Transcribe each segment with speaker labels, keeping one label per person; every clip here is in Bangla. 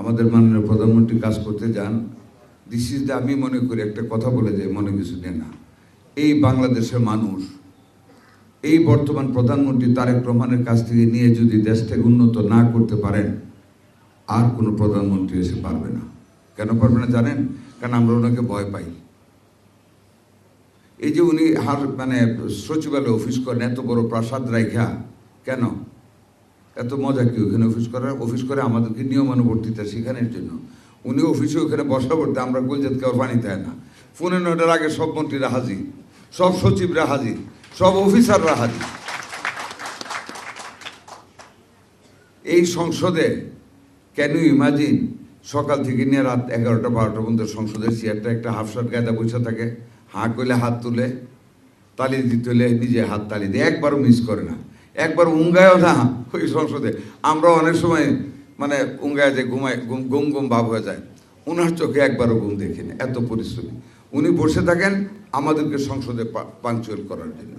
Speaker 1: আমাদের মাননীয় প্রধানমন্ত্রী কাজ করতে যান, দিস ইজ দ্য, আমি মনে করি একটা কথা বলে যায়, মনে কিছু নেই না। এই বাংলাদেশের মানুষ এই বর্তমান প্রধানমন্ত্রী তারেক রহমানের কাছ থেকে নিয়ে যদি দেশটাকে উন্নত না করতে পারেন, আর কোনো প্রধানমন্ত্রী এসে পারবে না। কেন পারবে না জানেন? কারণ আমরা ওনাকে ভয় পাই। এই যে উনি সচিবালয়ে অফিস করেন, এত বড় প্রাসাদ রাইখা, কেন? এত মজা কি ওখানে অফিস করে আমাদেরকে নিয়মানুবর্তিতা শেখানোর জন্য। উনি অফিসে ওখানে বসা পড়তে আমরা গুলজাত কেউ পানি দেয় না। 9:15 আগে সব মন্ত্রীরা হাজির, সব সচিবরা হাজির, সব অফিসাররা হাজির। এই সংসদে ক্যান ইউ ইমাজিন, সকাল থেকে নিয়ে রাত 11টা 12টা পর্যন্ত সংসদের চেয়ারটা একটা হাফ শার্ট গায়ে বসে থাকে, হাঁ করলে হাত তুলে, তালি দিতে হলে নিজে হাত তালি দিয়ে, একবারও মিস করে না, একবার উঙ্গায়ও না ওই সংসদে। আমরা অনেক সময় উঙ্গায় যে ঘুমায়, গুম ভাব হয়ে যায়। ওনার চোখে একবারও ঘুম দেখিনি, এত পরিশ্রমী। উনি বসে থাকেন আমাদেরকে সংসদে পাঞ্চুয়াল করার জন্য।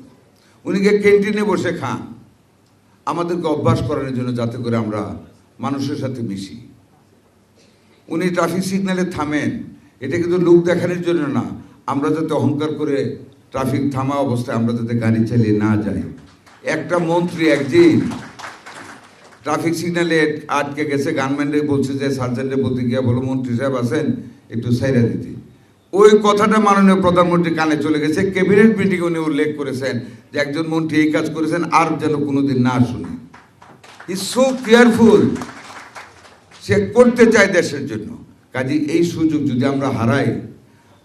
Speaker 1: উনি গিয়ে ক্যান্টিনে বসে খান আমাদেরকে অভ্যাস করানোর জন্য, যাতে করে আমরা মানুষের সাথে মিশি। উনি ট্রাফিক সিগন্যালে থামেন, এটা কিন্তু লোক দেখানোর জন্য না, আমরা যাতে অহংকার করে ট্রাফিক থামা অবস্থায় আমরা যাতে গাড়ি চালিয়ে না যাই। একটা মন্ত্রী একদিন ট্রাফিক সিগন্যালে আটকে গেছে, গানম্যানরে বলছে যে সার্জেন্টে বলতে গিয়া বলো, মন্ত্রী সাহেব আছেন একটু সাইরা দিতে। ওই কথাটা মাননীয় প্রধানমন্ত্রী কানে চলে গেছে। ক্যাবিনেট মিটিং উনি উল্লেখ করেছেন যে একজন মন্ত্রী এই কাজ করেছেন, আর যেন কোনোদিন না শুনে। ইজ সো কেয়ারফুল, সে করতে চায় দেশের জন্য। কাজে এই সুযোগ যদি আমরা হারাই,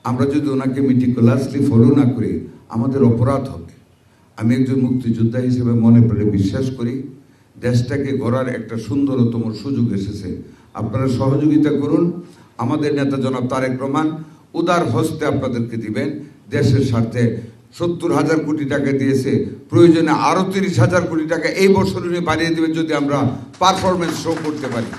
Speaker 1: আমরা যদি ওনাকে মেটিকুলাসলি ফলো না করি, আমাদের অপরাধ হবে। আমি একজন মুক্তিযোদ্ধা হিসেবে মনে প্রাণে বিশ্বাস করি দেশটাকে গড়ার একটা সুন্দরতম সুযোগ এসেছে। আপনারা সহযোগিতা করুন। আমাদের নেতা জনাব তারেক রহমান উদার হস্তে আপনাদেরকে দিবেন দেশের স্বার্থে। 70,000 কোটি টাকা দিয়েছে, প্রয়োজনে আরও 30,000 কোটি টাকা এই বছর উনি বাড়িয়ে দেবেন যদি আমরা পারফরমেন্স শো করতে পারি।